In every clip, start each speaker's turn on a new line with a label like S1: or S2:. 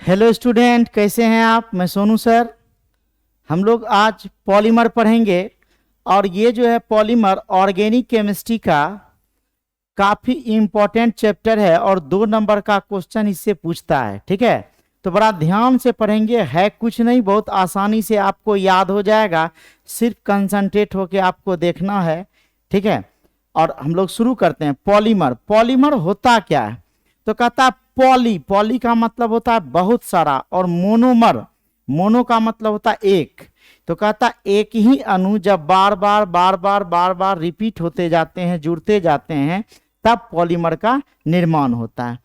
S1: Hello student, कैसे हैं आप? मैं सोनू सर। हम लोग आज पॉलीमर पढ़ेंगे और ये जो है पॉलीमर ऑर्गेनिक केमिस्ट्री का काफ़ी इम्पोर्टेंट चैप्टर है और 2 नंबर का क्वेश्चन इससे पूछता है। ठीक है, तो बड़ा ध्यान से पढ़ेंगे। है कुछ नहीं, बहुत आसानी से आपको याद हो जाएगा, सिर्फ कंसंट्रेट होके आपको देखना है। ठीक है, और हम लोग शुरू करते हैं। पॉलीमर, पॉलीमर होता क्या है? तो कहता है पॉली, पॉली का मतलब होता है बहुत सारा, और मोनोमर, मोनो का मतलब होता है एक। तो कहता है एक ही अणु जब बार बार बार बार बार बार रिपीट होते जाते हैं, जुड़ते जाते हैं, तब पॉलीमर का निर्माण होता है।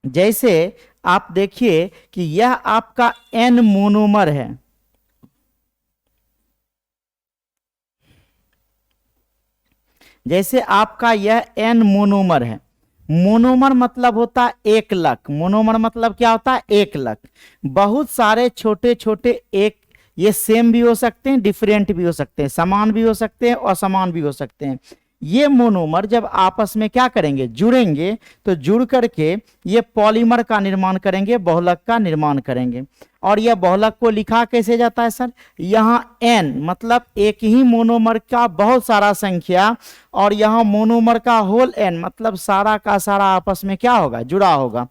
S1: जैसे आप देखिए कि यह आपका एन मोनोमर है। जैसे आपका यह एन मोनोमर है। मोनोमर मतलब होता है एक लक। मोनोमर मतलब क्या होता है? एक लक। बहुत सारे छोटे छोटे एक, ये सेम भी हो सकते हैं, डिफरेंट भी हो सकते हैं, समान भी हो सकते हैं, असमान भी हो सकते हैं। ये मोनोमर जब आपस में क्या करेंगे? जुड़ेंगे, तो जुड़ करके ये पॉलीमर का निर्माण करेंगे, बहुलक का निर्माण करेंगे। और यह बहुलक को लिखा कैसे जाता है सर? यहाँ एन मतलब एक ही मोनोमर का बहुत सारा संख्या, और यहाँ मोनोमर का होल एन मतलब सारा का सारा आपस में क्या होगा? जुड़ा होगा।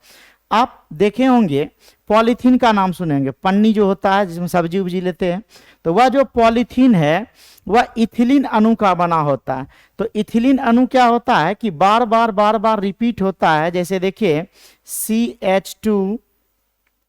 S1: आप देखे होंगे, पॉलीथीन का नाम सुने होंगे, पन्नी जो होता है जिसमें सब्जी उब्जी लेते हैं, तो वह जो पॉलीथीन है वह इथिलीन अणु का बना होता है। तो इथिलीन अणु क्या होता है कि बार बार बार बार रिपीट होता है। जैसे देखिए CH2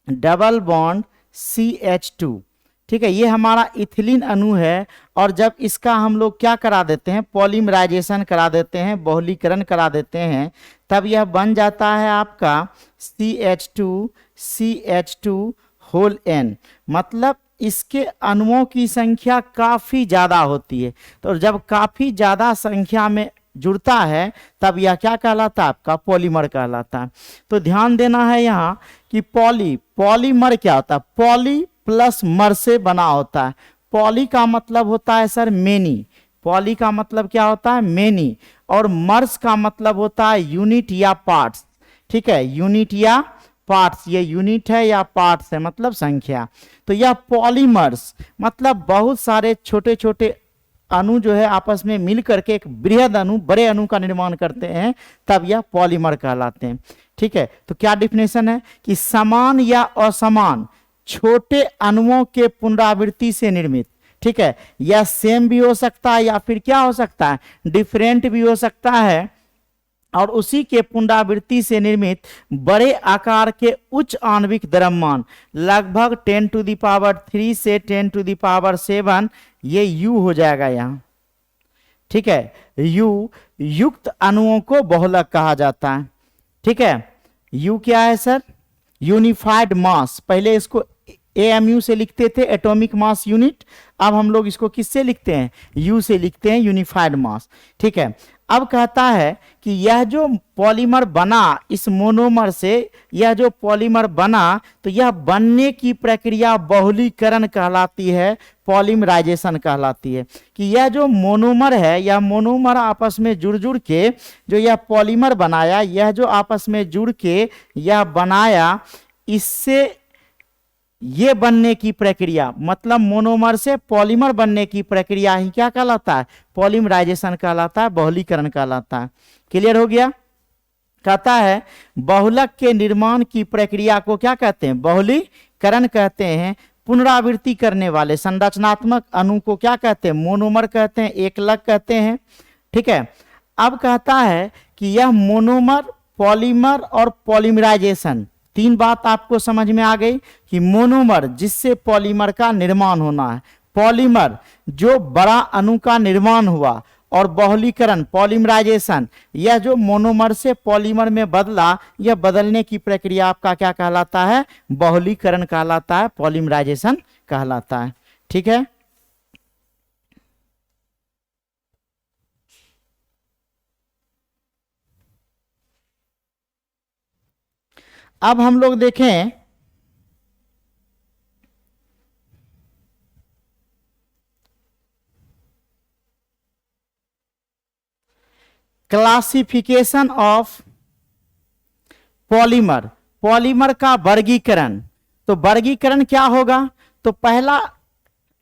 S1: डबल बॉन्ड CH2, ठीक है, ये हमारा इथिलीन अणु है। और जब इसका हम लोग क्या करा देते हैं? पॉलीमराइजेशन करा देते हैं, बहुलीकरण करा देते हैं, तब यह बन जाता है आपका CH2 होल एन। मतलब इसके अणुओं की संख्या काफ़ी ज़्यादा होती है। तो जब काफ़ी ज़्यादा संख्या में जुड़ता है, तब यह क्या कहलाता है? आपका पॉलीमर कहलाता है। तो ध्यान देना है यहाँ कि पॉलीमर क्या होता है? पॉली प्लस मर से बना होता है। पॉली का मतलब होता है सर मेनी। पॉली का मतलब क्या होता है? मेनी। और मर्स का मतलब होता है यूनिट या पार्ट्स। ठीक है, यूनिट या पार्ट्स, ये यूनिट है या पार्ट्स है, मतलब संख्या। तो यह पॉलीमर्स मतलब बहुत सारे छोटे छोटे अणु जो है आपस में मिल करके एक बृहद अणु, बड़े अणु का निर्माण करते हैं, तब यह पॉलीमर कहलाते हैं। ठीक है, तो क्या डिफिनेशन है कि समान या असमान छोटे अणुओं के पुनरावृत्ति से निर्मित। ठीक है, यह सेम भी हो सकता है या फिर क्या हो सकता है? डिफरेंट भी हो सकता है। और उसी के पुनरावृत्ति से निर्मित बड़े आकार के उच्च आणविक द्रव्यमान, लगभग 10⁻³ से 10⁻⁷, ये U हो जाएगा यहाँ। ठीक है, U युक्त अणुओं को बहुलक कहा जाता है। ठीक है, U क्या है सर? यूनिफाइड मास। पहले इसको AMU से लिखते थे, एटॉमिक मास यूनिट। अब हम लोग इसको किससे लिखते हैं? U से लिखते हैं, यूनिफाइड मास। ठीक है, अब कहता है कि यह जो पॉलीमर बना इस मोनोमर से, यह जो पॉलीमर बना, तो यह बनने की प्रक्रिया बहुलीकरण कहलाती है, पॉलीमराइजेशन कहलाती है। कि यह जो मोनोमर है, यह मोनोमर आपस में जुड़ जुड़ के जो यह पॉलीमर बनाया, यह जो आपस में जुड़ के यह बनाया, इससे ये बनने की प्रक्रिया मतलब मोनोमर से पॉलीमर बनने की प्रक्रिया ही क्या कहलाता है? पॉलीमराइजेशन कहलाता है, बहुलीकरण कहलाता है। क्लियर हो गया? कहता है बहुलक के निर्माण की प्रक्रिया को क्या कहते हैं? बहुलीकरण कहते हैं। पुनरावृत्ति करने वाले संरचनात्मक अणु को क्या कहते हैं? मोनोमर कहते हैं, एकलक कहते हैं। ठीक है, अब कहता है कि यह मोनोमर, पॉलीमर और पॉलीमराइजेशन, 3 बात आपको समझ में आ गई कि मोनोमर जिससे पॉलीमर का निर्माण होना है, पॉलीमर जो बड़ा अणु का निर्माण हुआ, और बहुलीकरण पॉलीमराइजेशन, यह जो मोनोमर से पॉलीमर में बदला, यह बदलने की प्रक्रिया आपका क्या कहलाता है? बहुलीकरण कहलाता है, पॉलीमराइजेशन कहलाता है। ठीक है, अब हम लोग देखें क्लासिफिकेशन ऑफ पॉलीमर। पॉलीमर का वर्गीकरण। तो वर्गीकरण क्या होगा? तो पहला,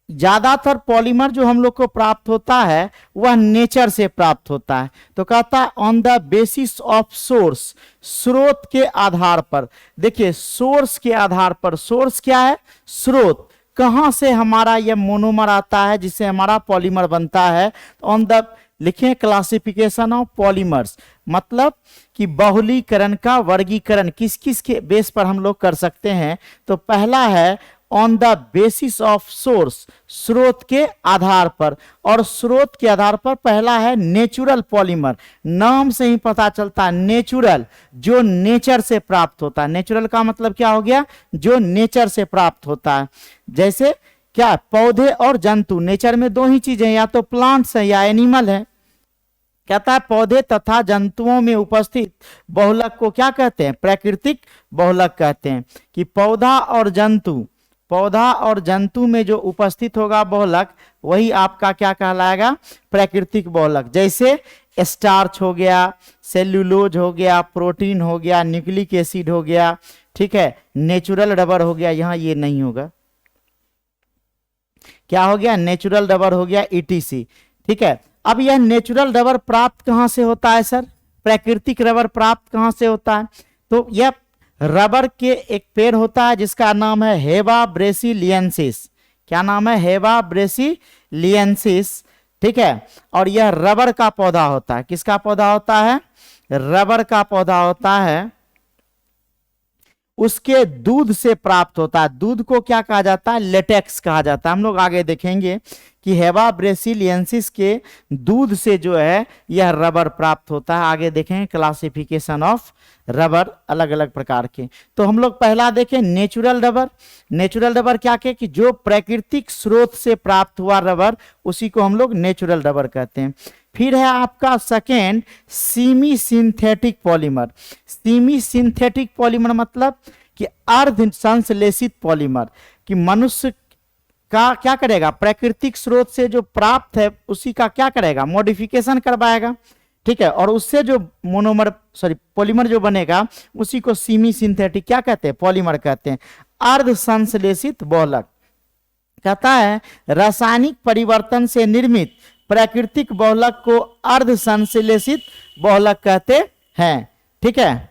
S1: ज्यादातर पॉलीमर जो हम लोग को प्राप्त होता है वह नेचर से प्राप्त होता है। तो कहता है on the basis of source, स्रोत के आधार पर। देखिए सोर्स के आधार पर, सोर्स क्या है? स्रोत, कहां से हमारा यह मोनोमर आता है जिससे हमारा पॉलीमर बनता है। ऑन द, लिखें क्लासिफिकेशन ऑफ पॉलीमर्स, मतलब कि बहुलीकरण का वर्गीकरण किस किस के बेस पर हम लोग कर सकते हैं। तो पहला है on the basis of source, स्रोत के आधार पर। और स्रोत के आधार पर पहला है नेचुरल पॉलीमर। नाम से ही पता चलता है नेचुरल, जो नेचर से प्राप्त होता है। नेचुरल का मतलब क्या हो गया? जो नेचर से प्राप्त होता है। जैसे क्या? पौधे और जंतु। नेचर में दो ही चीजें, या तो प्लांट्स है या एनिमल है। कहता है पौधे तथा जंतुओं में उपस्थित बहुलक को क्या कहते हैं? प्राकृतिक बहुलक कहते हैं। कि पौधा और जंतु, पौधा और जंतु में जो उपस्थित होगा बहुलक, वही आपका क्या कहलाएगा? प्राकृतिक बहुलक। जैसे स्टार्च हो गया, सेल्यूलोज हो गया, प्रोटीन हो गया, न्यूक्लिक एसिड हो गया, ठीक है, नेचुरल रबर हो गया। यहां ये नहीं होगा, क्या हो गया? नेचुरल रबर हो गया, ईटीसी। ठीक है, अब यह नेचुरल रबर प्राप्त कहां से होता है सर? प्राकृतिक रबर प्राप्त कहां से होता है? तो यह रबर के एक पेड़ होता है जिसका नाम है हेबा ब्रेसिलियंसिस। क्या नाम है? हेबा ब्रेसिलियंसिस। ठीक है, और यह रबर का पौधा होता है। किसका पौधा होता है? रबर का पौधा होता है। उसके दूध से प्राप्त होता है। दूध को क्या कहा जाता है? लेटेक्स कहा जाता है। हम लोग आगे देखेंगे कि हेबा ब्रेसिलियंसिस के दूध से जो है यह रबर प्राप्त होता है। आगे देखेंगे क्लासिफिकेशन ऑफ रबर, अलग अलग प्रकार के। तो हम लोग पहला देखें नेचुरल रबर। नेचुरल रबर क्या के? कि जो प्राकृतिक स्रोत से प्राप्त हुआ रबर, उसी को हम लोग नेचुरल रबर कहते हैं। फिर है आपका second semi synthetic polymer. Semi synthetic polymer मतलब कि अर्ध संश्लेषित पॉलीमर। कि मनुष्य का क्या करेगा? प्राकृतिक स्रोत से जो प्राप्त है उसी का क्या करेगा? मॉडिफिकेशन करवाएगा। ठीक है, और उससे जो मोनोमर सॉरी पॉलीमर जो बनेगा उसी को सीमी सिंथेटिक क्या कहते हैं? पॉलीमर कहते हैं। अर्ध संश्लेषित बहुलक। कहता है रासायनिक परिवर्तन से निर्मित प्राकृतिक बहुलक को अर्ध संश्लेषित बहुलक कहते हैं। ठीक है,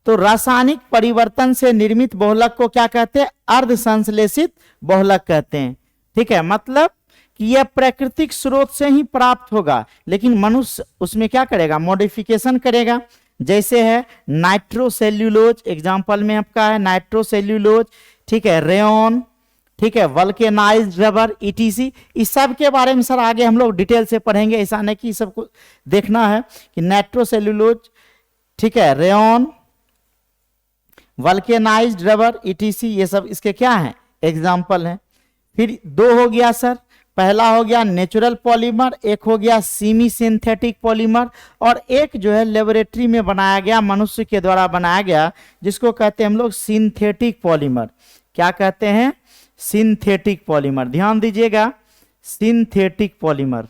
S1: तो रासायनिक परिवर्तन से निर्मित बहुलक को क्या कहते हैं? अर्ध संश्लेषित बहुलक कहते हैं। ठीक है, मतलब कि यह प्राकृतिक स्रोत से ही प्राप्त होगा, लेकिन मनुष्य उसमें क्या करेगा? मॉडिफिकेशन करेगा। जैसे है नाइट्रोसेल्यूलोज, एग्जांपल में आपका है नाइट्रोसेल्यूलोज। ठीक है, रेयन, ठीक है, वल्केनाइज्ड रबर, ईटीसी। इस सब के बारे में सर आगे हम लोग डिटेल से पढ़ेंगे। ऐसा नहीं कि सबको देखना है कि नाइट्रोसेल्यूलोज, ठीक है, रेयन, वल्केनाइज्ड रबर, ईटीसी, ये सब इसके क्या हैं? एग्जाम्पल हैं। फिर दो हो गया सर, पहला हो गया नेचुरल पॉलीमर, एक हो गया सीमी सिंथेटिक पॉलीमर, और एक जो है लेबोरेटरी में बनाया गया, मनुष्य के द्वारा बनाया गया, जिसको कहते हैं हम लोग सिंथेटिक पॉलीमर। क्या कहते हैं? Synthetic polymer. ध्यान दीजिएगा, सिंथेटिक पॉलीमर।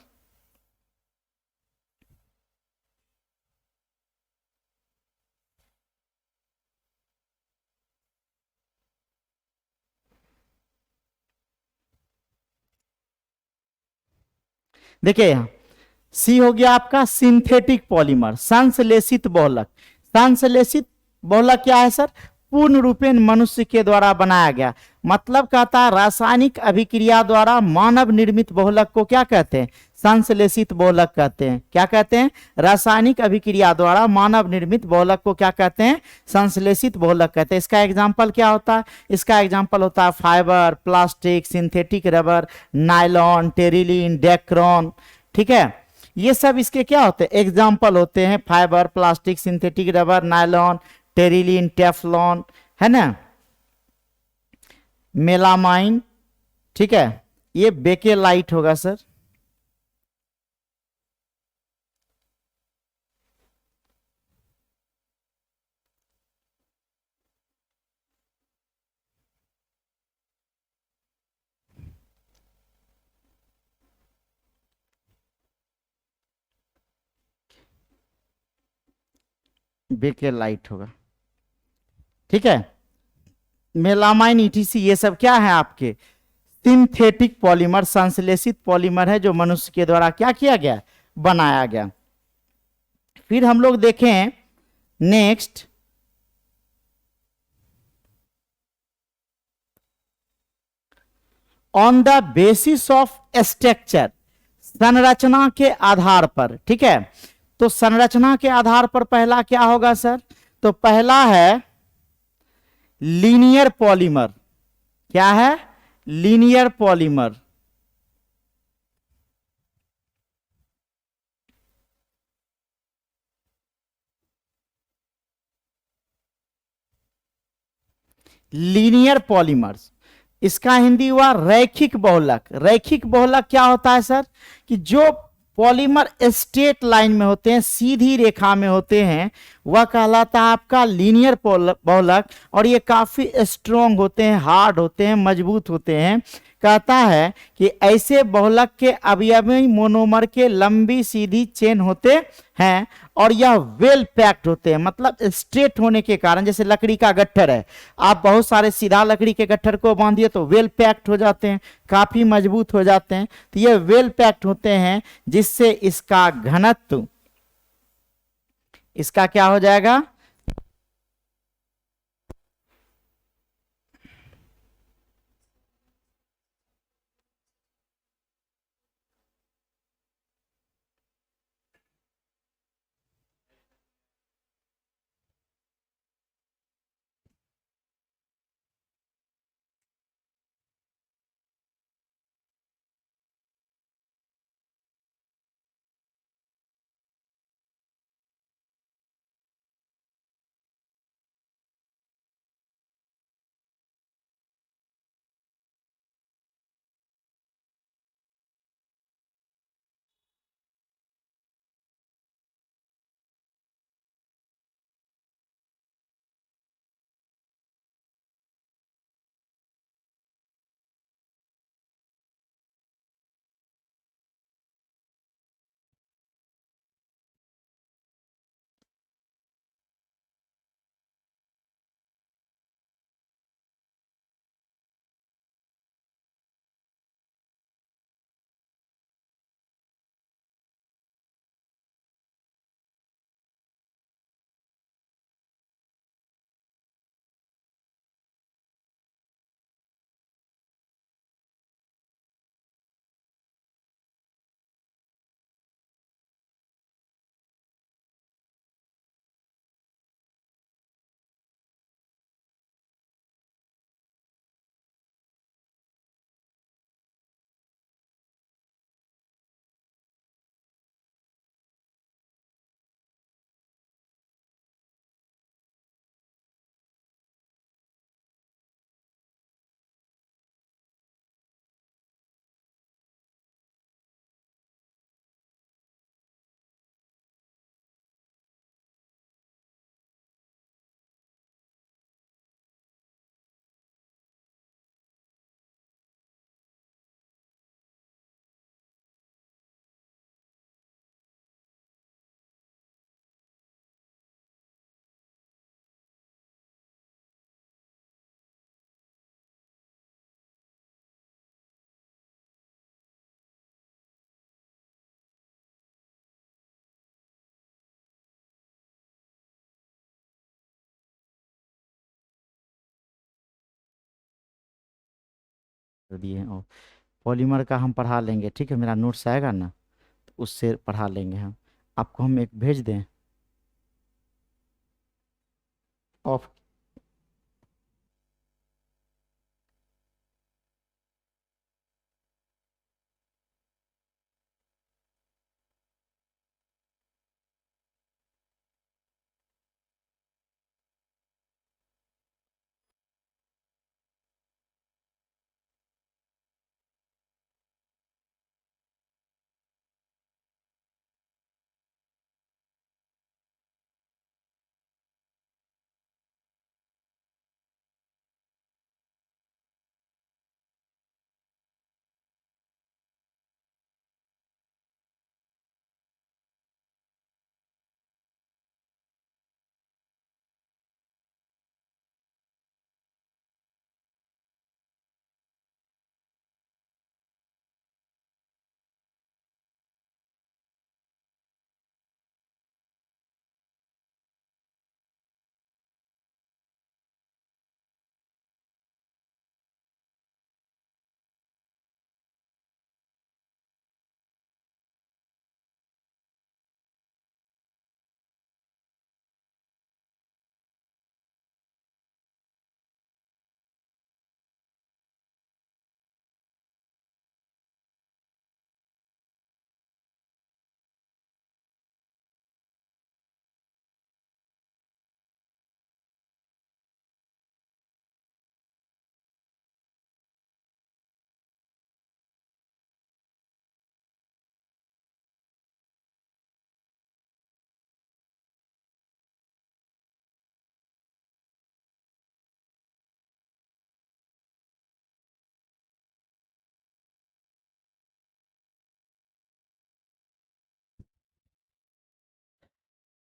S1: देखिए यहां सी हो गया आपका सिंथेटिक पॉलीमर, संश्लेषित बहुलक। संश्लेषित बहुलक क्या है सर? पूर्ण रूपेण मनुष्य के द्वारा बनाया गया। मतलब कहता है रासायनिक अभिक्रिया द्वारा मानव निर्मित बहुलक को क्या कहते हैं? संश्लेषित बहुलक कहते हैं। क्या कहते हैं? रासायनिक अभिक्रिया द्वारा मानव निर्मित बहुलक को क्या कहते हैं? संश्लेषित बहुलक कहते हैं। इसका एग्जाम्पल क्या होता है? इसका एग्जाम्पल होता है fibre, plastic, synthetic rubber, nylon, terylene, Dacron. ठीक है, ये सब इसके क्या होते हैं? एग्जाम्पल होते हैं। Fibre, plastic, synthetic rubber, nylon, terylene, Teflon, है ना, मेलामाइन। ठीक है, ये बेकेलाइट होगा सर। बेकेलाइट होगा। ठीक है, मेलामाइन ईटीसी ये सब क्या है आपके सिंथेटिक पॉलीमर, संश्लेषित पॉलीमर है जो मनुष्य के द्वारा क्या किया गया, बनाया गया। फिर हम लोग देखें next, on the basis of structure, संरचना के आधार पर। ठीक है, तो संरचना के आधार पर पहला क्या होगा सर, तो पहला है लीनियर पॉलीमर। क्या है, लीनियर पॉलीमर। लीनियर पॉलीमर्स, इसका हिंदी हुआ रैखिक बहुलक। रैखिक बहुलक क्या होता है सर, कि जो पॉलीमर स्ट्रेट लाइन में होते हैं, सीधी रेखा में होते हैं, वह कहलाता है आपका लीनियर बहुलक। और ये काफी स्ट्रोंग होते हैं, हार्ड होते हैं, मजबूत होते हैं। कहता है कि ऐसे बहुलक के अवयवी मोनोमर के लंबी सीधी चेन होते हैं और यह वेल पैक्ड होते हैं, मतलब स्ट्रेट होने के कारण। जैसे लकड़ी का गट्ठर है, आप बहुत सारे सीधा लकड़ी के गट्ठर को बांधिए तो वेल पैक्ड हो जाते हैं, काफी मजबूत हो जाते हैं। तो ये वेल पैक्ड होते हैं, जिससे इसका घनत्व, इसका क्या हो जाएगा, दिए हैं। और पॉलीमर का हम पढ़ा लेंगे, ठीक है, मेरा नोट्स आएगा ना, तो उससे पढ़ा लेंगे हम। आपको हम एक भेज दें ऑफ।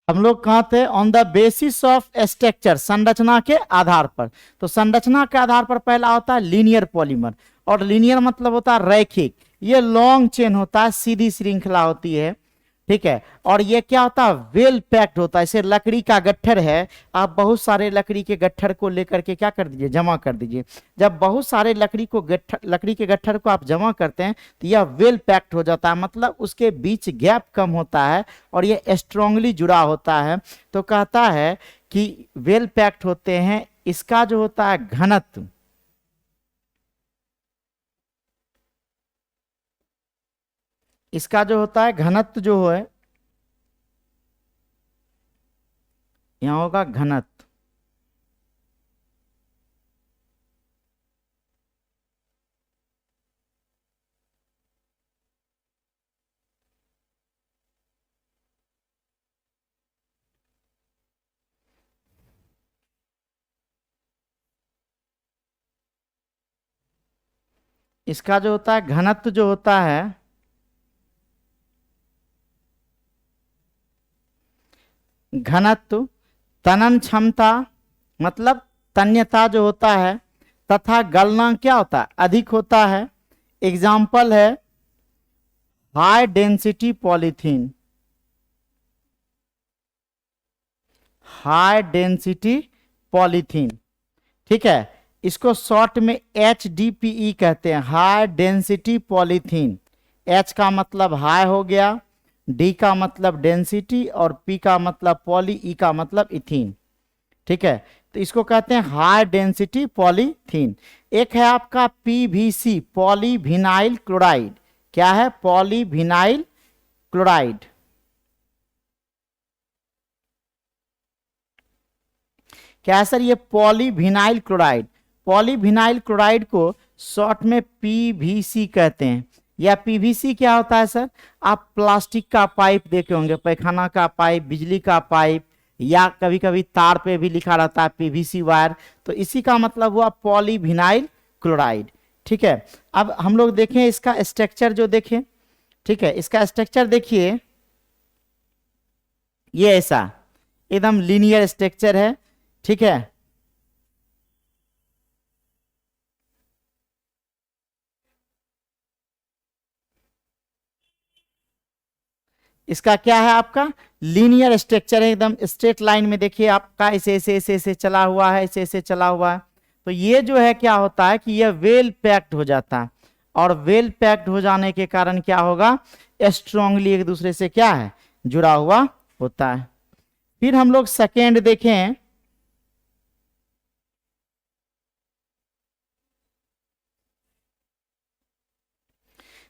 S1: हम लोग कहाँ थे, on the basis of structure, संरचना के आधार पर। तो संरचना के आधार पर पहला होता है लीनियर पॉलीमर, और लीनियर मतलब होता है रैखिक। ये लॉन्ग चेन होता है, सीधी श्रृंखला होती है, ठीक है। और ये क्या होता है, वेल पैक्ड होता है। जैसे लकड़ी का गट्ठर है, आप बहुत सारे लकड़ी के गट्ठर को लेकर के क्या कर दीजिए, जमा कर दीजिए। जब बहुत सारे लकड़ी के गट्ठर को आप जमा करते हैं तो यह वेल पैक्ड हो जाता है, मतलब उसके बीच गैप कम होता है और ये स्ट्रांगली जुड़ा होता है। तो कहता है कि वेल पैक्ड होते हैं। इसका जो होता है घनत्व, इसका जो होता है घनत्व जो है, यहाँ होगा घनत्व। इसका जो होता है घनत्व जो होता है, घनत्व, तनन क्षमता मतलब तन्यता जो होता है, तथा गलना क्या होता है, अधिक होता है। एग्जाम्पल है high density polythene, high density polythene, ठीक है। इसको शॉर्ट में HDPE कहते हैं, हाई डेंसिटी पॉलीथीन। H का मतलब हाई हो गया, D का मतलब डेंसिटी, और P का मतलब पॉली, E का मतलब इथीन, ठीक है। तो इसको कहते हैं हाई डेंसिटी पॉलीथीन। एक है आपका PVC, पॉलीविनाइल क्लोराइड। क्या है, पॉलीविनाइल क्लोराइड। क्या है सर, ये पॉलीविनाइल क्लोराइड। पॉलीविनाइल क्लोराइड को शॉर्ट में PVC कहते हैं। या PVC क्या होता है सर, आप प्लास्टिक का पाइप देखे होंगे, पैखाना का पाइप, बिजली का पाइप, या कभी कभी तार पे भी लिखा रहता है PVC वायर। तो इसी का मतलब हुआ पॉलीविनाइल क्लोराइड, ठीक है। अब हम लोग देखें इसका स्ट्रक्चर जो देखें, ठीक है। इसका स्ट्रक्चर देखिए, ये ऐसा एकदम लीनियर स्ट्रक्चर है, ठीक है। इसका क्या है, आपका लीनियर स्ट्रक्चर है, एकदम स्ट्रेट लाइन में। देखिए आपका ऐसे ऐसे ऐसे ऐसे चला हुआ है, ऐसे ऐसे चला हुआ है। तो ये जो है क्या होता है कि यह वेल पैक्ड हो जाता है, और वेल पैक्ड हो जाने के कारण क्या होगा, स्ट्रांगली एक दूसरे से क्या है, जुड़ा हुआ होता है। फिर हम लोग सेकेंड देखें,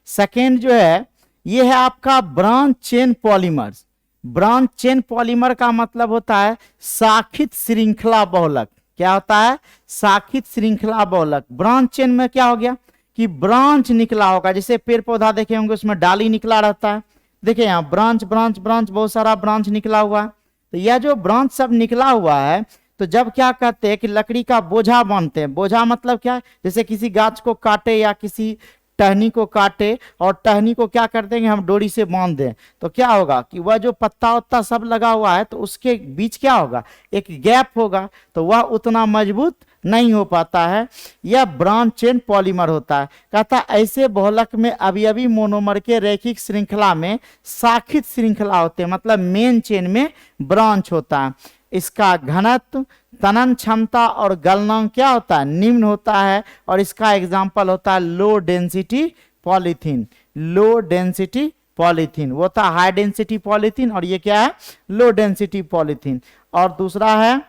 S1: सेकेंड जो है ये है आपका branch chain polymers. Branch chain polymer का मतलब होता है शाखित श्रृंखला बहुलक। क्या होता है, शाखित श्रृंखला बहुलक। ब्रांच चेन में क्या हो गया कि ब्रांच निकला होगा, जैसे पेड़ पौधा देखे होंगे उसमें डाली निकला रहता है। देखिए यहाँ ब्रांच ब्रांच ब्रांच, बहुत सारा ब्रांच निकला हुआ है। तो यह जो ब्रांच सब निकला हुआ है, तो जब क्या कहते हैं कि लकड़ी का बोझा बांधते हैं। बोझा मतलब क्या है, जैसे किसी गाछ को काटे या किसी टहनी को काटे, और टहनी को क्या कर देंगे हम, डोरी से बांध दें, तो क्या होगा कि वह जो पत्ता उत्ता सब लगा हुआ है, तो उसके बीच क्या होगा, एक गैप होगा, तो वह उतना मजबूत नहीं हो पाता है। यह ब्रांच चेन पॉलीमर होता है। कहता है ऐसे बहुलक में अवयवी मोनोमर के रैखिक श्रृंखला में शाखित श्रृंखला होते हैं, मतलब मेन चेन में ब्रांच होता है। इसका घनत्व, तनन क्षमता और गलनांक क्या होता है, निम्न होता है। और इसका एग्जाम्पल होता है low density polythene. Low density polythene वो था हाई डेंसिटी पॉलीथीन, और ये क्या है, लो डेंसिटी पॉलीथीन। और दूसरा है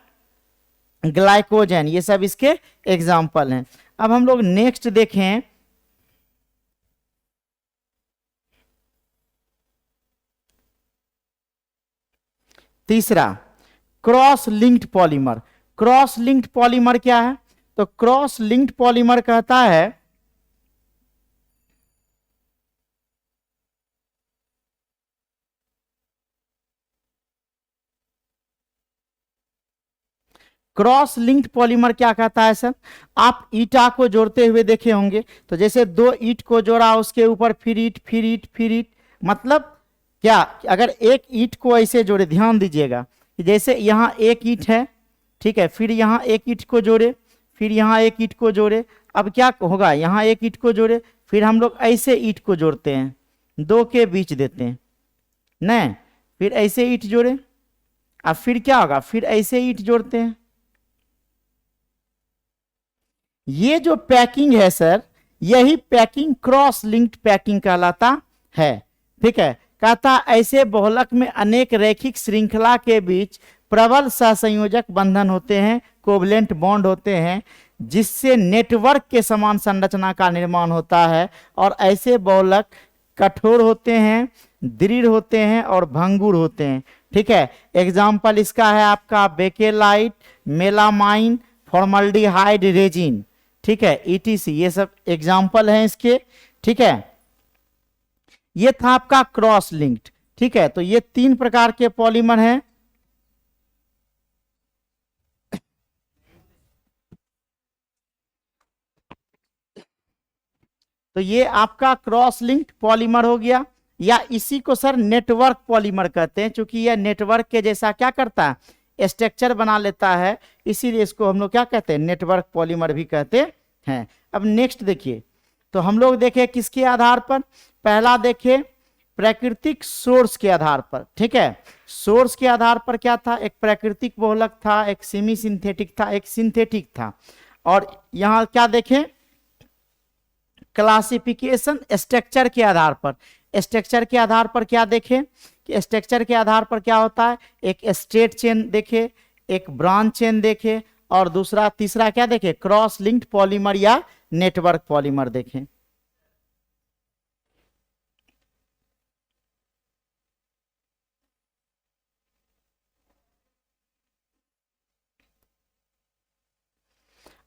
S1: ग्लाइकोजन। ये सब इसके एग्जाम्पल हैं। अब हम लोग नेक्स्ट देखें, तीसरा cross linked polymer. Cross linked polymer क्या है, तो क्रॉस लिंक्ड पॉलीमर कहता है क्रॉस लिंक्ड पॉलीमर क्या कहता है सर, आप ईटा को जोड़ते हुए देखे होंगे, तो जैसे दो ईंट को जोड़ा, उसके ऊपर फिर ईंट फिर ईंट फिर ईंट, मतलब क्या अगर एक ईंट को ऐसे जोड़े, ध्यान दीजिएगा कि जैसे यहाँ एक ईंट है, ठीक है, फिर यहाँ एक ईंट को जोड़े, फिर यहाँ एक ईंट को जोड़े, अब क्या होगा, यहाँ एक ईंट को जोड़े, फिर हम लोग ऐसे ईंट को जोड़ते हैं, दो के बीच देते हैं नहीं, फिर ऐसे ईंट जोड़े, अब फिर क्या होगा, फिर ऐसे ईंट जोड़ते हैं। ये जो पैकिंग है सर, यही पैकिंग क्रॉस लिंक्ड पैकिंग कहलाता है। ठीक है, कहता ऐसे बहुलक में अनेक रैखिक श्रृंखला के बीच प्रबल सहसंयोजक बंधन होते हैं, कोवलेंट बॉन्ड होते हैं, जिससे नेटवर्क के समान संरचना का निर्माण होता है, और ऐसे बहुलक कठोर होते हैं, दृढ़ होते हैं और भंगुर होते हैं। ठीक है, एग्जाम्पल इसका है आपका बेकेलाइट, मेलामाइन, फॉर्मल्डिहाइड रेजिन, ठीक है, ईटीसी, ये सब एग्जाम्पल हैं इसके। ठीक है, ये था आपका क्रॉस लिंक्ड। ठीक है, तो ये तीन प्रकार के पॉलीमर हैं। तो ये आपका क्रॉस लिंक्ड पॉलीमर हो गया, या इसी को सर नेटवर्क पॉलीमर कहते हैं, क्योंकि यह नेटवर्क के जैसा क्या करता है, स्ट्रक्चर बना लेता है, इसीलिए इसको हम लोग क्या कहते हैं, नेटवर्क पॉलीमर भी कहते हैं। अब नेक्स्ट देखिए, तो हम लोग देखे किसके आधार पर, पहला देखे प्राकृतिक सोर्स के आधार पर। ठीक है, सोर्स के आधार पर क्या था, एक प्राकृतिक बहुलक था, एक सेमी सिंथेटिक था, एक सिंथेटिक था। और यहां क्या देखें, क्लासिफिकेशन स्ट्रक्चर के आधार पर। स्ट्रक्चर के आधार पर क्या देखें कि स्ट्रक्चर के आधार पर क्या होता है, एक स्ट्रेट चेन देखे, एक ब्रांच चेन देखे, और दूसरा तीसरा क्या देखे, क्रॉस लिंक्ड पॉलीमर या नेटवर्क पॉलीमर देखें।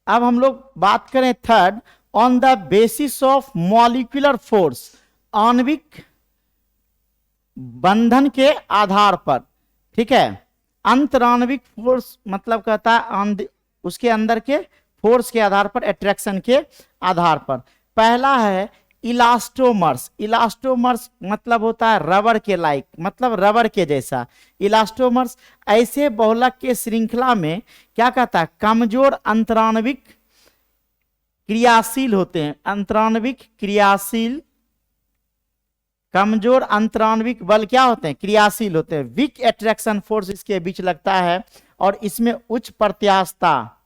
S1: अब हम लोग बात करें third, on the basis of molecular force, आणविक बंधन के आधार पर। ठीक है, अंतराणविक फोर्स मतलब कहता है उसके अंदर के फोर्स के आधार पर, अट्रैक्शन के आधार पर। पहला है इलास्टोमर्स। इलास्टोमर्स मतलब होता है रबर के लाइक, मतलब रबर के जैसा। इलास्टोमर्स ऐसे बहुलक के श्रृंखला में क्या कहता है, कमजोर अंतराणविक क्रियाशील होते हैं। अंतराणविक क्रियाशील, कमजोर अंतराणविक बल क्या होते हैं, क्रियाशील होते हैं। वीक अट्रैक्शन फोर्स इसके बीच लगता है, और इसमें उच्च प्रत्यास्थता,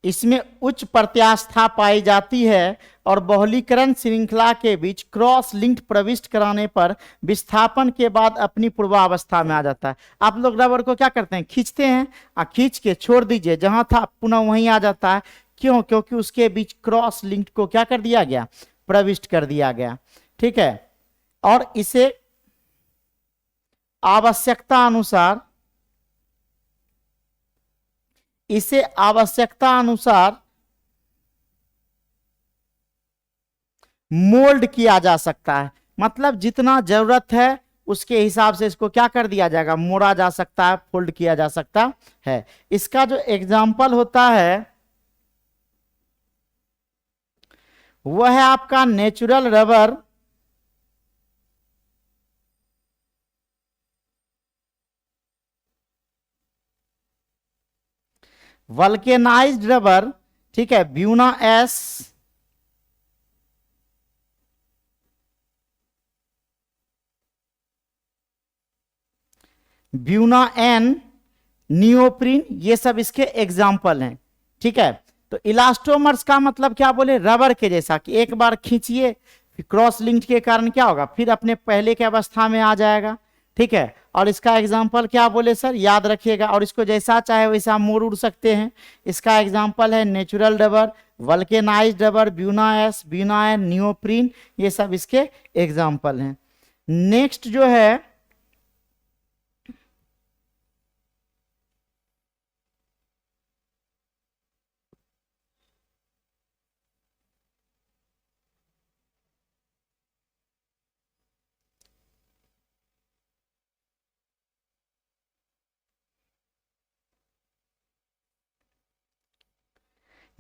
S1: इसमें उच्च प्रत्यास्था पाई जाती है, और बहुलीकरण श्रृंखला के बीच क्रॉस लिंक्ड प्रविष्ट कराने पर विस्थापन के बाद अपनी पूर्वावस्था में आ जाता है। आप लोग रबर को क्या करते हैं, खींचते हैं, और खींच के छोड़ दीजिए, जहां था पुनः वहीं आ जाता है। क्यों, क्योंकि उसके बीच क्रॉस लिंक्ड को क्या कर दिया गया, प्रविष्ट कर दिया गया। ठीक है, और इसे आवश्यकता अनुसार, इसे आवश्यकता अनुसार मोल्ड किया जा सकता है। मतलब जितना जरूरत है उसके हिसाब से इसको क्या कर दिया जाएगा, मोड़ा जा सकता है, फोल्ड किया जा सकता है। इसका जो एग्जाम्पल होता है वह है आपका नेचुरल रबर, वल्केनाइज्ड रबर, ठीक है, buna S, buna N, neoprene, ये सब इसके एग्जाम्पल हैं। ठीक है, तो इलास्टोमर्स का मतलब क्या बोले, रबर के जैसा, कि एक बार खींचिए, क्रॉस लिंक्ड के कारण क्या होगा, फिर अपने पहले के अवस्था में आ जाएगा। ठीक है, और इसका एग्जाम्पल क्या बोले सर, याद रखिएगा, और इसको जैसा चाहे वैसा मोड़ उड़ सकते हैं। इसका एग्जाम्पल है natural rubber, vulcanised rubber, buna S, buna N, neoprene, ये सब इसके एग्जाम्पल हैं। नेक्स्ट जो है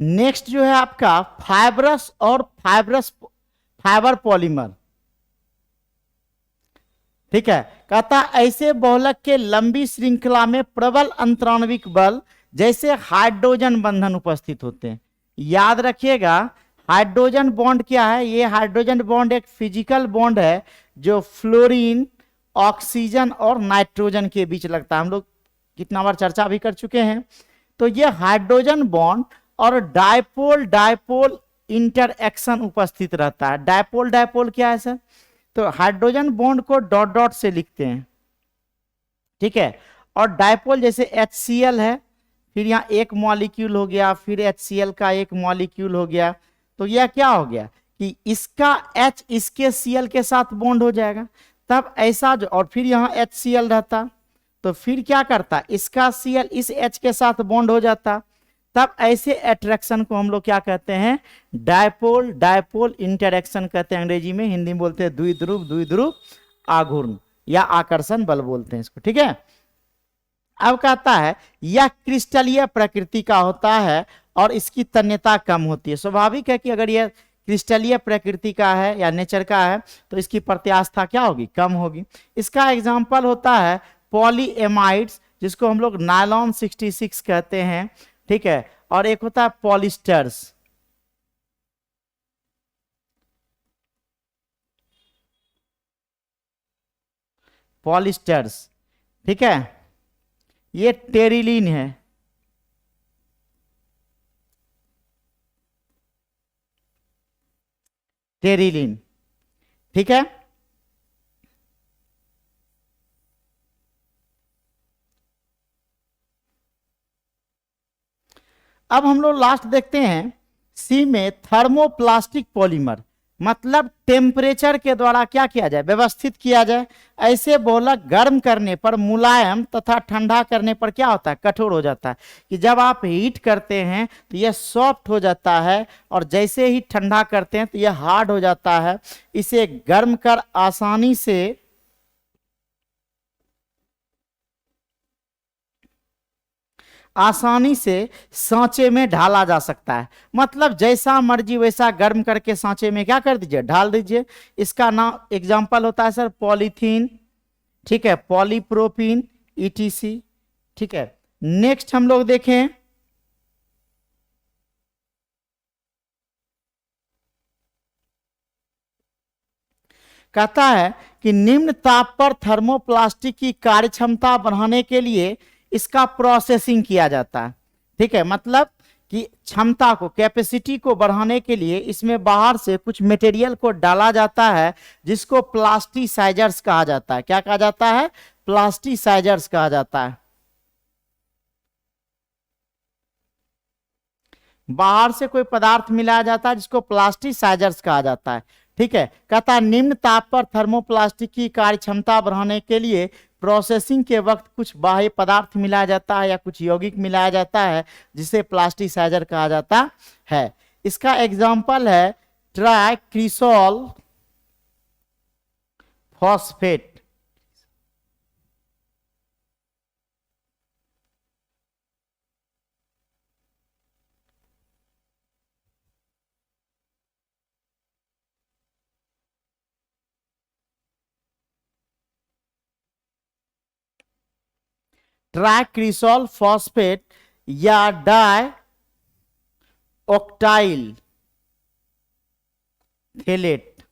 S1: नेक्स्ट जो है आपका फाइबर पॉलीमर। ठीक है, कहता ऐसे बहुलक के लंबी श्रृंखला में प्रबल अंतराणविक बल जैसे हाइड्रोजन बंधन उपस्थित होते हैं। याद रखिएगा, हाइड्रोजन बॉन्ड क्या है? ये हाइड्रोजन बॉन्ड एक फिजिकल बॉन्ड है जो फ्लोरीन, ऑक्सीजन और नाइट्रोजन के बीच लगता है। हम लोग कितना बार चर्चा भी कर चुके हैं। तो ये हाइड्रोजन बॉन्ड और डायपोल डायपोल इंटरएक्शन उपस्थित रहता है। डायपोल डायपोल क्या है सर? तो hydrogen bond co dot dot से लिखते हैं, ठीक है। और डायपोल जैसे HCl है, फिर यहाँ एक मॉलिक्यूल हो गया, फिर HCl का एक मॉलिक्यूल हो गया, तो यह क्या हो गया कि इसका H इसके Cl के साथ बॉन्ड हो जाएगा। तब ऐसा जो, और फिर यहाँ HCl रहता, तो फिर क्या करता, इसका Cl इस H के साथ बॉन्ड हो जाता। तब ऐसे अट्रैक्शन को हम लोग क्या कहते हैं? डायपोल डायपोल इंटरैक्शन कहते हैं अंग्रेजी में। हिंदी में बोलते हैं द्विध्रुव आघूर्ण या आकर्षण बल बोलते हैं इसको, ठीक है। अब कहता है यह क्रिस्टलीय प्रकृति का होता है और इसकी तन्यता कम होती है। स्वाभाविक है कि अगर यह क्रिस्टलीय प्रकृति का है या नेचर का है तो इसकी प्रत्यास्थता क्या होगी? कम होगी। इसका एग्जाम्पल होता है पॉलीएमाइड्स, जिसको हम लोग नायलॉन 66 कहते हैं, ठीक है। और एक होता है पॉलिस्टर्स। पॉलिस्टर्स, ठीक है। ये टेरिलीन है, टेरिलीन, ठीक है। अब हम लोग लास्ट देखते हैं सी में थर्मोप्लास्टिक पॉलीमर, मतलब टेम्परेचर के द्वारा क्या किया जाए? व्यवस्थित किया जाए। ऐसे बहुलक गर्म करने पर मुलायम तथा ठंडा करने पर क्या होता है? कठोर हो जाता है। कि जब आप हीट करते हैं तो यह सॉफ्ट हो जाता है और जैसे ही ठंडा करते हैं तो यह हार्ड हो जाता है। इसे गर्म कर आसानी से सांचे में ढाला जा सकता है। मतलब जैसा मर्जी वैसा गर्म करके सांचे में क्या कर दीजिए? ढाल दीजिए। इसका नाम एग्जाम्पल होता है सर पॉलीथीन, ठीक है, पॉलीप्रोपीन, ETC, ठीक है। नेक्स्ट हम लोग देखें कहता है कि निम्न ताप पर थर्मोप्लास्टिक की कार्यक्षमता बढ़ाने के लिए इसका प्रोसेसिंग किया जाता है, ठीक है। मतलब कि क्षमता को, कैपेसिटी को बढ़ाने के लिए इसमें बाहर से कुछ मटेरियल को डाला जाता है जिसको प्लास्टिसाइजर्स कहा जाता है। क्या कहा जाता है? प्लास्टिसाइजर्स कहा जाता है। बाहर से कोई पदार्थ मिलाया जाता है जिसको प्लास्टिसाइजर्स कहा जाता है, ठीक है। कहता है निम्न ताप पर थर्मोप्लास्टिक की कार्यक्षमता बढ़ाने के लिए प्रोसेसिंग के वक्त कुछ बाह्य पदार्थ मिलाया जाता है या कुछ यौगिक मिलाया जाता है जिसे प्लास्टिसाइजर कहा जाता है। इसका एग्जाम्पल है ट्राइक्रिसॉल फॉस्फेट, ट्राइक्रिसॉल फॉस्फेट या डाई ऑक्टाइल थेलेट।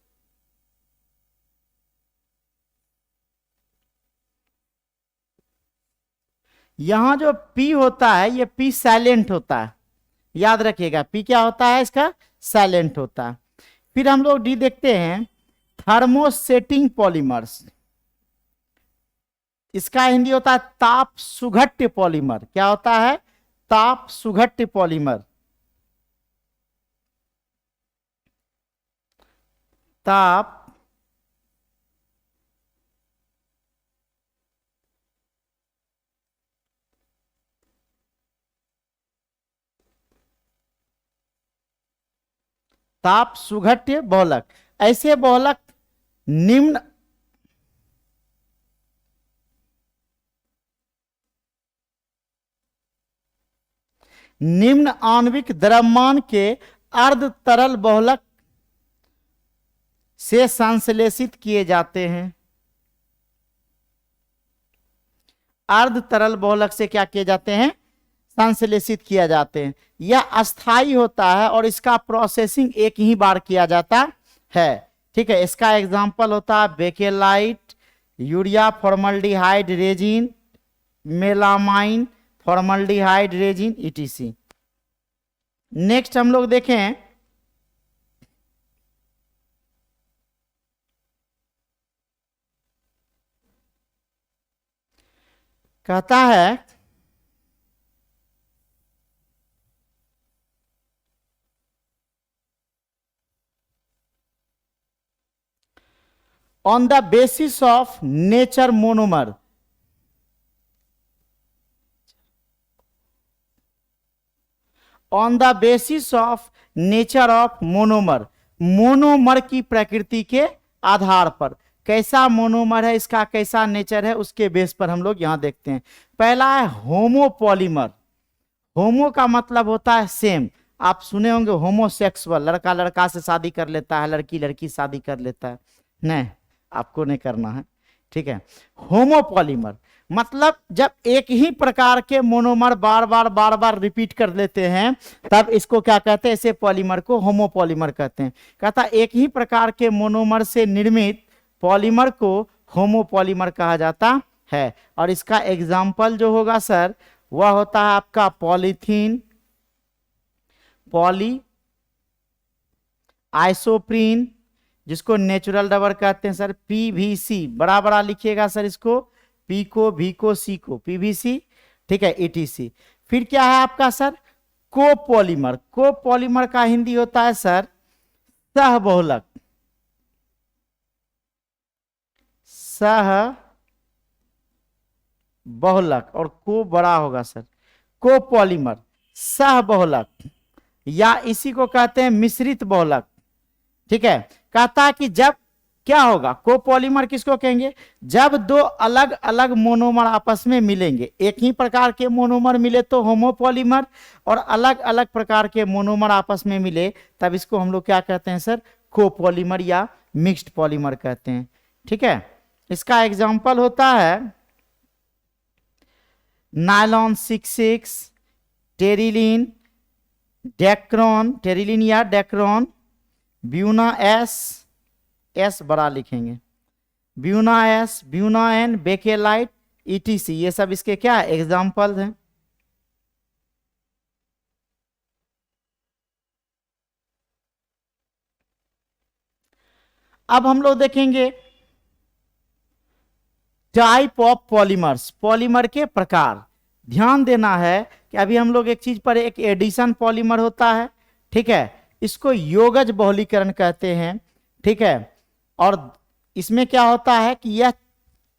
S1: यहां जो पी होता है ये पी साइलेंट होता है। याद रखिएगा पी क्या होता है? इसका साइलेंट होता है। फिर हम लोग डी देखते हैं थर्मोसेटिंग पॉलीमर्स। इसका हिंदी होता है ताप सुघट्य पॉलीमर। क्या होता है? ताप सुघट्य पॉलीमर। ताप ताप सुघट्य बहुलक। ऐसे बहुलक निम्न निम्न आणविक द्रव्यमान के अर्ध तरल बहुलक से संश्लेषित किए जाते हैं। अर्ध तरल बहुलक से क्या किए जाते हैं? संश्लेषित किया जाते हैं। यह अस्थाई होता है और इसका प्रोसेसिंग एक ही बार किया जाता है। ठीक है, इसका एग्जाम्पल होता है bakelite, urea formaldehyde resin, melamine formaldehyde resin etc. Next हम लोग देखें कहता है on the basis of nature monomer, on the basis of nature of monomer, monomer की प्रकृति के आधार पर कैसा मोनोमर है, इसका कैसा नेचर है, उसके बेस पर हम लोग यहां देखते हैं। पहला है होमोपॉलीमर। होमो का मतलब होता है सेम। आप सुने होंगे होमोसेक्सुअल, लड़का लड़का से शादी कर लेता है, लड़की लड़की शादी कर लेता है। नहीं, आपको नहीं करना है। ठीक है, होमोपॉलीमर मतलब जब एक ही प्रकार के मोनोमर बार बार रिपीट कर लेते हैं तब इसको क्या कहते हैं? ऐसे पॉलीमर को होमोपॉलीमर कहते हैं। कहता एक ही प्रकार के मोनोमर से निर्मित पॉलीमर को होमोपॉलीमर कहा जाता है। और इसका एग्जाम्पल जो होगा सर वह होता है आपका पॉलीथीन, पॉली आइसोप्रीन, जिसको नेचुरल रबर कहते हैं सर, पीवीसी बड़ा बड़ा लिखिएगा सर, इसको पी को भी को सी को पीवीसी। ठीक है, ईटीसी। फिर क्या है आपका सर? कोपॉलीमर। कोपॉलीमर का हिंदी होता है सर सह बहुलक, सह बहुलक, और को बड़ा होगा सर, कोपॉलीमर सह बहुलक, या इसी को कहते हैं मिश्रित बहुलक। ठीक है, कहता है कि जब क्या होगा, कोपॉलीमर किसको कहेंगे? जब दो अलग अलग मोनोमर आपस में मिलेंगे। एक ही प्रकार के मोनोमर मिले तो होमोपॉलीमर, और अलग अलग प्रकार के मोनोमर आपस में मिले तब इसको हम लोग क्या कहते हैं सर? कोपॉलीमर या मिक्स्ड पॉलीमर कहते हैं। ठीक है, इसका एग्जाम्पल होता है नायलॉन 66, टेरिलीन, डेक्रोन, टेरिलीन या डेक्रोन, ब्यूना एस, एस बड़ा लिखेंगे, buna S, buna N, bakelite, ETC. ये सब इसके क्या एग्जाम्पल हैं। अब हम लोग देखेंगे टाइप ऑफ पॉलीमर्स, पॉलीमर के प्रकार। ध्यान देना है कि अभी हम लोग एक चीज पर, एक एडिशन पॉलीमर होता है। ठीक है, इसको योगज बहुलीकरण कहते हैं। ठीक है, और इसमें क्या होता है कि यह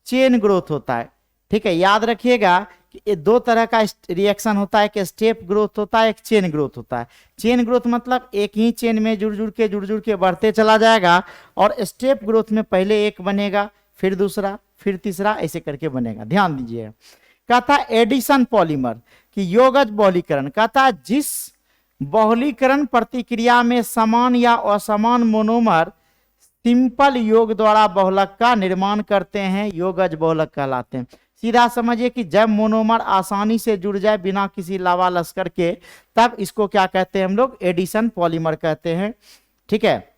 S1: चेन ग्रोथ होता है। ठीक है, याद रखिएगा कि ये दो तरह का रिएक्शन होता है, एक स्टेप ग्रोथ होता है, एक चेन ग्रोथ होता है। चेन ग्रोथ मतलब एक ही चेन में जुड़ जुड़ के बढ़ते चला जाएगा, और स्टेप ग्रोथ में पहले एक बनेगा, फिर दूसरा, फिर तीसरा, ऐसे करके बनेगा। ध्यान दीजिए, कहता है एडिशन पॉलीमर कि योगज बहुलीकरण। कहता है जिस बहुलीकरण प्रतिक्रिया में समान या असमान मोनोमर सिंपल योग द्वारा बहुलक का निर्माण करते हैं, योगज बहुलक कहलाते हैं। सीधा समझिए कि जब मोनोमर आसानी से जुड़ जाए बिना किसी लावा लश्कर के, तब इसको क्या कहते हैं हम लोग? एडिशन पॉलीमर कहते हैं। ठीक है,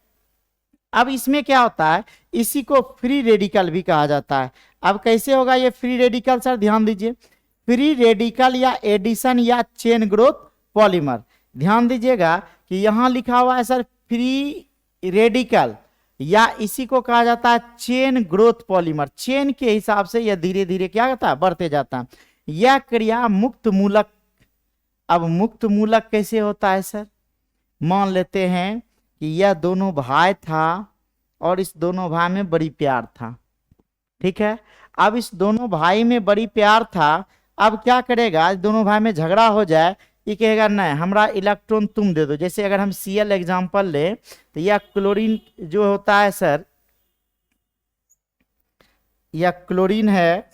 S1: अब इसमें क्या होता है, इसी को फ्री रेडिकल भी कहा जाता है। अब कैसे होगा ये फ्री रेडिकल सर? ध्यान दीजिए, फ्री रेडिकल या एडिशन या चेन ग्रोथ पॉलीमर। ध्यान दीजिएगा कि यहां लिखा हुआ है सर फ्री रेडिकल, या इसी को कहा जाता है चेन ग्रोथ पॉलीमर। चेन के हिसाब से यह धीरे धीरे क्या होता है? बढ़ते जाता है। यह क्रिया मुक्त मूलक। अब मुक्त मूलक कैसे होता है सर? मान लेते हैं कि यह दोनों भाई था और इस दोनों भाई में बड़ी प्यार था। ठीक है, अब इस दोनों भाई में बड़ी प्यार था, अब क्या करेगा? दोनों भाई में झगड़ा हो जाए, ये कहेगा नहीं हमरा इलेक्ट्रॉन तुम दे दो। जैसे अगर हम Cl एग्जांपल ले तो यह क्लोरीन जो होता है सर, यह क्लोरीन है,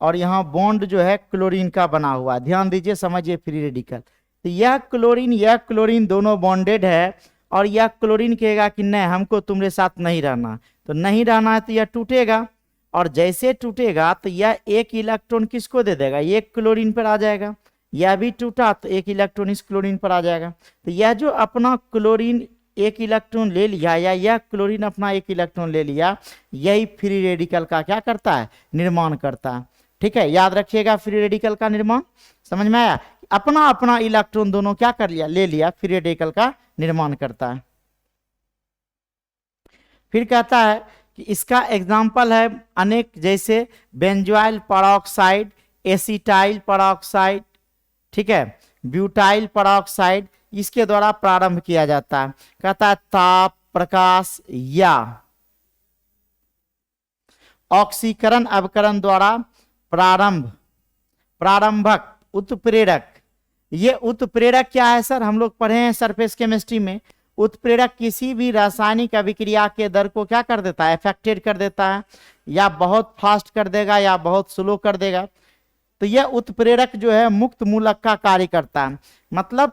S1: और यहाँ बॉन्ड जो है क्लोरीन का बना हुआ। ध्यान दीजिए, समझिए फ्री रेडिकल। तो यह क्लोरीन दोनों बॉन्डेड है और यह क्लोरीन कहेगा कि नहीं, हमको तुम्हारे साथ नहीं रहना। तो नहीं रहना है तो यह टूटेगा, और जैसे टूटेगा तो यह एक इलेक्ट्रॉन किसको दे देगा, एक क्लोरीन पर आ जाएगा। यह भी टूटा तो एक इलेक्ट्रॉन इस क्लोरीन पर आ जाएगा। तो यह जो अपना क्लोरीन एक इलेक्ट्रॉन ले लिया या यह क्लोरीन अपना एक इलेक्ट्रॉन ले लिया, यही फ्री रेडिकल का क्या करता है, निर्माण करता है। ठीक है, याद रखिएगा फ्री रेडिकल का निर्माण। समझ में आया? अपना अपना इलेक्ट्रॉन दोनों क्या कर लिया, ले लिया, फ्री रेडिकल का निर्माण करता है। फिर कहता है कि इसका एग्जाम्पल है अनेक, जैसे बेंजोइल परऑक्साइड, एसिटाइल परऑक्साइड, ठीक है, ब्यूटाइल परऑक्साइड, इसके द्वारा प्रारंभ किया जाता है। कहता है ताप, प्रकाश या ऑक्सीकरण अवकरण द्वारा प्रारंभक उत्प्रेरक। ये उत्प्रेरक क्या है सर, हम लोग पढ़े हैं सरफेस केमिस्ट्री में। उत्प्रेरक किसी भी रासायनिक अभिक्रिया के दर को क्या कर देता है, अफेक्टेड कर देता है, या बहुत फास्ट कर देगा या बहुत स्लो कर देगा। तो यह उत्प्रेरक जो है मुक्त मूलक का कार्य करता है। मतलब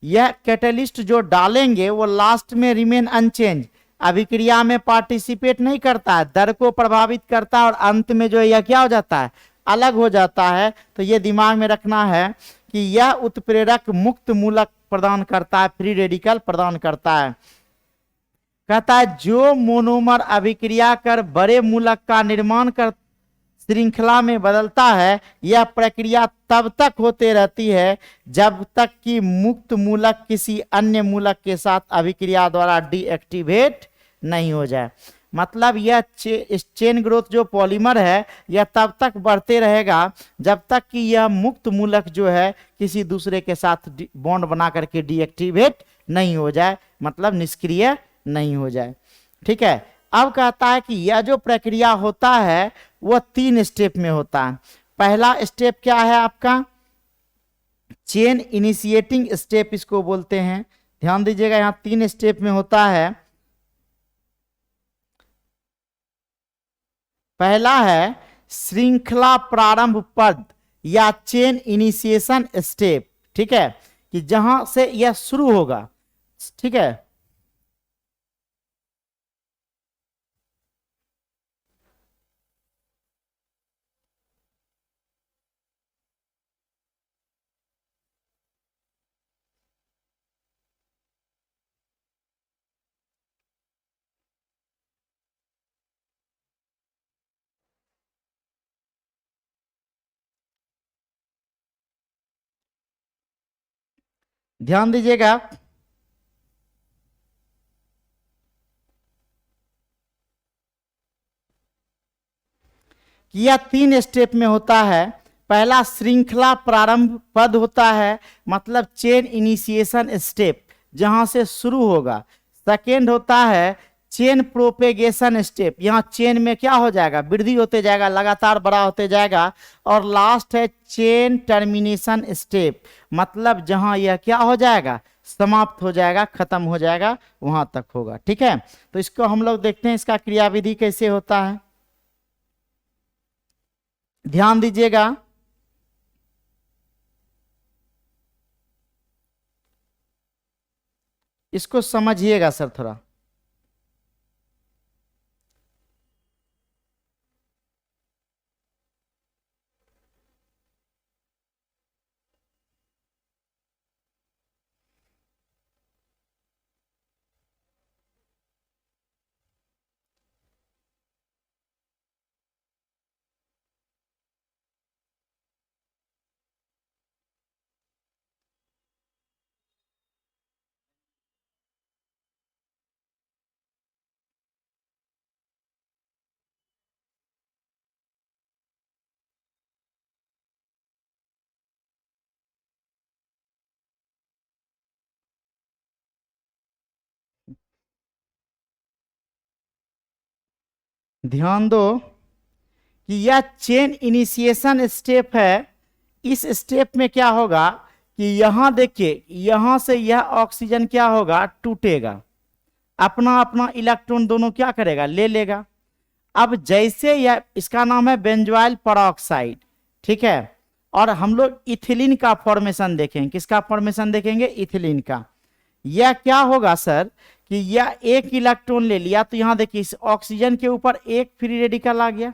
S1: यह कैटलिस्ट जो डालेंगे वो लास्ट में रिमेन अनचेंज, अभिक्रिया में पार्टिसिपेट नहीं करता है, दर को प्रभावित करता है, और अंत में जो है यह क्या हो जाता है, अलग हो जाता है। तो ये दिमाग में रखना है कि यह उत्प्रेरक मुक्त मूलक प्रदान करता है, फ्री रेडिकल प्रदान करता है। कहता है जो मोनोमर अभिक्रिया कर बड़े मूलक का निर्माण कर श्रृंखला में बदलता है, यह प्रक्रिया तब तक होते रहती है जब तक कि मुक्त मूलक किसी अन्य मूलक के साथ अभिक्रिया द्वारा डीएक्टिवेट नहीं हो जाए। मतलब यह चेन ग्रोथ जो पॉलीमर है यह तब तक बढ़ते रहेगा जब तक कि यह मुक्त मूलक जो है किसी दूसरे के साथ बॉन्ड बना करके डीएक्टिवेट नहीं हो जाए, मतलब निष्क्रिय नहीं हो जाए। ठीक है, अब कहता है कि यह जो प्रक्रिया होता है वह 3 स्टेप में होता है। पहला स्टेप क्या है आपका, चेन इनिशिएटिंग स्टेप इसको बोलते हैं। ध्यान दीजिएगा, यहां 3 स्टेप में होता है। पहला है श्रृंखला प्रारंभ पद या चेन इनिशिएशन स्टेप। ठीक है, कि जहां से यह शुरू होगा। ठीक है, ध्यान दीजिएगा, यह 3 स्टेप में होता है। पहला श्रृंखला प्रारंभ पद होता है, मतलब चेन इनिशिएशन स्टेप, जहां से शुरू होगा। सेकेंड होता है चेन प्रोपेगेशन स्टेप, यहाँ चेन में क्या हो जाएगा, वृद्धि होते जाएगा, लगातार बड़ा होते जाएगा। और लास्ट है चेन टर्मिनेशन स्टेप, मतलब जहां यह क्या हो जाएगा, समाप्त हो जाएगा, खत्म हो जाएगा, वहां तक होगा। ठीक है, तो इसको हम लोग देखते हैं इसका क्रियाविधि कैसे होता है। ध्यान दीजिएगा, इसको समझिएगा सर थोड़ा। ध्यान दो कि यह चेन इनिशिएशन स्टेप है। इस स्टेप में क्या होगा कि यहां देखिए, यहां से यह ऑक्सीजन क्या होगा, टूटेगा, अपना अपना इलेक्ट्रॉन दोनों क्या करेगा, ले लेगा। अब जैसे यह, इसका नाम है बेंजोइल पेरोक्साइड, ठीक है, और हम लोग इथिलीन का फॉर्मेशन देखेंगे। किसका फॉर्मेशन देखेंगे? इथिलीन का। यह क्या होगा सर कि यह एक इलेक्ट्रॉन ले लिया, तो यहां देखिए इस ऑक्सीजन के ऊपर एक फ्री रेडिकल आ गया,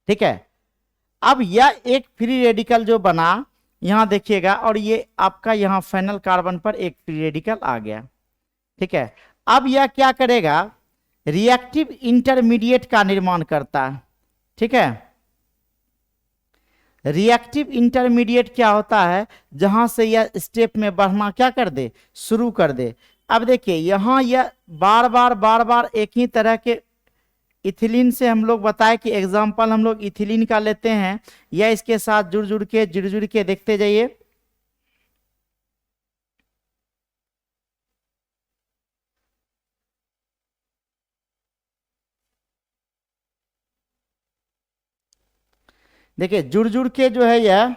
S1: ठीक है। अब यह एक फ्री रेडिकल जो बना, यहां देखिएगा, और ये आपका यहां फाइनल कार्बन पर एक फ्री रेडिकल आ गया, ठीक है। अब यह क्या करेगा? रिएक्टिव इंटरमीडिएट का निर्माण करता है, ठीक है। रिएक्टिव इंटरमीडिएट क्या होता है? जहां से यह स्टेप में बढ़ना क्या कर दे? शुरू कर दे। अब देखिए यहां यह बार बार एक ही तरह के इथिलीन से हम लोग बताए कि एग्जाम्पल हम लोग इथिलीन का लेते हैं, या इसके साथ जुड़ जुड़ के देखते जाइए। देखिए जुड़ जुड़ के जो है यह